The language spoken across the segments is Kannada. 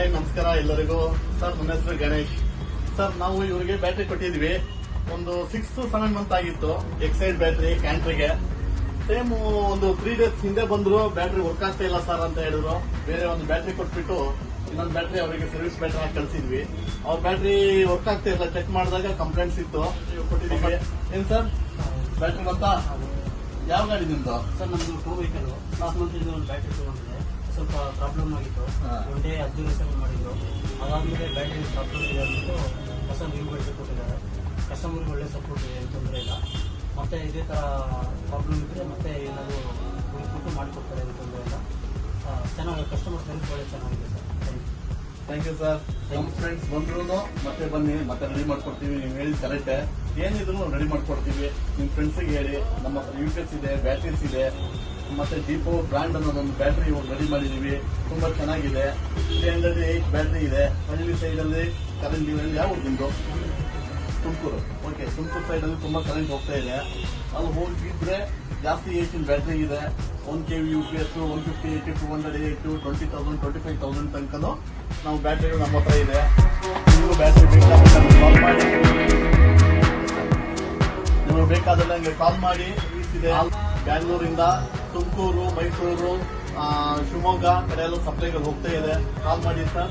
ಹಾಯ್ ನಮಸ್ಕಾರ ಎಲ್ಲರಿಗೂ. ಸರ್ ನನ್ನ ಹೆಸರು ಗಣೇಶ್. ಸರ್ ನಾವು ಇವರಿಗೆ ಬ್ಯಾಟ್ರಿ ಕೊಟ್ಟಿದ್ವಿ. ಒಂದು 6 to 7 ಮಂತ್ ಆಗಿತ್ತು. ಎಕ್ಸೈಡ್ ಬ್ಯಾಟ್ರಿ ಕ್ಯಾಂಟ್ರಿಗೆ ಸೇಮ್ ಒಂದು 3 days ಹಿಂದೆ ಬಂದ್ರು. ಬ್ಯಾಟ್ರಿ ವರ್ಕ್ ಆಗ್ತಾ ಇಲ್ಲ ಸರ್ ಅಂತ ಹೇಳಿದ್ರು. ಬೇರೆ ಒಂದು ಬ್ಯಾಟ್ರಿ ಕೊಟ್ಬಿಟ್ಟು ಇನ್ನೊಂದು ಬ್ಯಾಟ್ರಿ ಅವರಿಗೆ ಸರ್ವಿಸ್ ಬ್ಯಾಟ್ರಿ ಹಾಕಿ ಕಳಿಸಿದ್ವಿ. ಅವ್ರ ಬ್ಯಾಟ್ರಿ ವರ್ಕ್ ಆಗ್ತಾ ಇಲ್ಲ. ಚೆಕ್ ಮಾಡಿದಾಗ ಕಂಪ್ಲೇಂಟ್ಸ್ ಇತ್ತು. ಕೊಟ್ಟಿದ್ದೀವಿ. ಏನ್ ಸರ್ ಬ್ಯಾಟ್ರಿ ಬಂತಾ? ಯಾವ ಗಾಡಿ ನಿಮ್ದು? ಸರ್ ನಮ್ದು 2 ವೆಹಿಕಲ್ ಲಾಸ್ಟ್ ಮಂತ್ ಒಂದು ಬ್ಯಾಟ್ರಿ ತಗೊಂಡಿದೆ. ಸ್ವಲ್ಪ ಪ್ರಾಬ್ಲಮ್ ಆಗಿತ್ತು. ಒನ್ ಡೇ 15 ಸೆಕೆಂಡ್ ಮಾಡಿದ್ರು. ಅದಾದ್ಮೇಲೆ ಬ್ಯಾಟ್ರಿ ಪ್ರಾಬ್ಲಮ್ ಇದೆ ಅಂದ್ಬಿಟ್ಟು ಹೊಸ ನ್ಯೂ ಬ್ಯಾಟ್ರಿ ಕೊಟ್ಟಿದ್ದಾರೆ. ಕಸ್ಟಮರ್ಗೆ ಒಳ್ಳೆ ಸಪೋರ್ಟ್ ಇದೆ, ತೊಂದರೆ ಇಲ್ಲ. ಮತ್ತೆ ಇದೇ ತರ ಪ್ರಾಬ್ಲಮ್ ಇದ್ರೆ ಮತ್ತೆ ಏನಾದರೂ ಹುಡುಕ್ಬಿಟ್ಟು ಮಾಡಿಕೊಡ್ತಾರೆ, ಏನು ತೊಂದರೆ ಇಲ್ಲ. ಚೆನ್ನಾಗಿ ಕಸ್ಟಮರ್ ಸರ್ವಿಸ್ ಒಳ್ಳೆ ಚೆನ್ನಾಗಿದೆ ಸರ್. Thank you sir. ನಮ್ಮ ಫ್ರೆಂಡ್ಸ್ ಬಂದ್ರು ಮತ್ತೆ ಬನ್ನಿ, ಮತ್ತೆ ರೆಡಿ ಮಾಡ್ಕೊಡ್ತೀವಿ. ನೀವು ಹೇಳಿದ ಕರೆಕ್ಟ್. ಏನಿದ್ರು ರೆಡಿ ಮಾಡ್ಕೊಡ್ತೀವಿ. ನಿಮ್ಮ ಫ್ರೆಂಡ್ಸಿಗೆ ಹೇಳಿ. ನಮ್ಮ ಹತ್ರ UPS ಇದೆ, ಬ್ಯಾಟ್ರೀಸ್ ಇದೆ. ಮತ್ತೆ ದೀಪೋ ಬ್ರ್ಯಾಂಡ್ ಅನ್ನೋದೊಂದು ಬ್ಯಾಟ್ರಿ ರೆಡಿ ಮಾಡಿದೀವಿ. ತುಂಬಾ ಚೆನ್ನಾಗಿದೆ. 308 ಬ್ಯಾಟ್ರಿ ಇದೆ. ಹಳ್ಳಿ ಸೈಡ್ ಅಲ್ಲಿ ಕರೆಂಟ್ ಯಾವ ನಿಮ್ದು? ತುಮಕೂರು. ಓಕೆ, ತುಮಕೂರು ಸೈಡ್ ಅಲ್ಲಿ ತುಂಬಾ ಕರೆಂಟ್ ಹೋಗ್ತಾ ಇದೆ. ಅಲ್ಲಿ ಹೋಗಿದ್ರೆ ಜಾಸ್ತಿ ಏಜಿನ ಬ್ಯಾಟ್ರಿ ಇದೆ. 1 kV UPS, 150, 80, 200, 20,000, 25,000 ತನಕನೂ ನಾವು ಬ್ಯಾಟ್ರಿಗಳು ನಮ್ಮ ಹತ್ರ ಇದೆ. ನಿಮಗೂ ಬ್ಯಾಟ್ರಿ ಬೇಕಾದ್ರೆ ಕಾಲ್ ಮಾಡಿ. ನಿಮಗೆ ಬೇಕಾದ್ರೆ ನಂಗೆ ಕಾಲ್ ಮಾಡಿ. ಬ್ಯಾಂಗ್ಳೂರಿಂದ ತುಮಕೂರು, ಮೈಸೂರು, ಶಿವಮೊಗ್ಗ ಕಡೆ ಎಲ್ಲ ಸಪ್ಲೈಗಳು ಹೋಗ್ತಾ ಇದೆ. ಕಾಲ್ ಮಾಡಿ ಸರ್.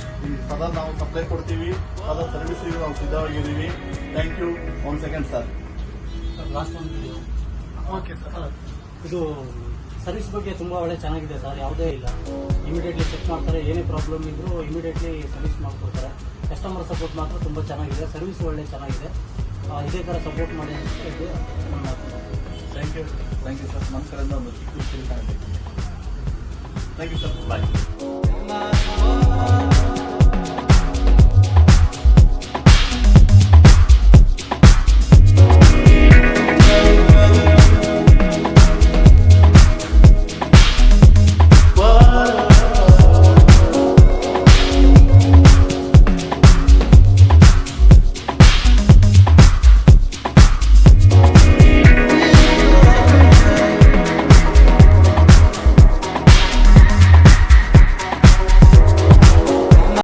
ಸದಾ ನಾವು ಸಪ್ಲೈ ಕೊಡ್ತೀವಿ. ಸದಾ ಸರ್ವಿಸ್ಗೆ ನಾವು ಸಿದ್ಧವಾಗಿದ್ದೀವಿ. Thank you. 1 second sir. Last month okay sir. ಇದು ಸರ್ವಿಸ್ ಬಗ್ಗೆ ತುಂಬಾ ಒಳ್ಳೆ ಚೆನ್ನಾಗಿದೆ ಸರ್. ಯಾವುದೇ ಇಲ್ಲ, ಇಮಿಡಿಯೇಟ್ಲಿ ಚೆಕ್ ಮಾಡ್ತಾರೆ. ಏನೇ ಪ್ರಾಬ್ಲಮ್ ಇದ್ರೂ ಇಮಿಡಿಯೇಟ್ಲಿ ಸರ್ವಿಸ್ ಮಾಡಿಕೊಡ್ತಾರೆ. ಕಸ್ಟಮರ್ ಸಪೋರ್ಟ್ ಮಾತ್ರ ತುಂಬಾ ಚೆನ್ನಾಗಿದೆ. ಸರ್ವಿಸ್ ಒಳ್ಳೆ ಚೆನ್ನಾಗಿದೆ. ಇದೇ ತರ ಸಪೋರ್ಟ್ ಮಾಡಿ ಅಂತ ಇದೆ ನನ್ನ ಮಾತು. Thank you. Thank you sir. ನಮ್ಮ ಕಡೆಯಿಂದ ಒಂದು ಚಿಕ್ಕ ಥ್ಯಾಂಕ್ ಯು ಸರ್. ಬಾಯ್.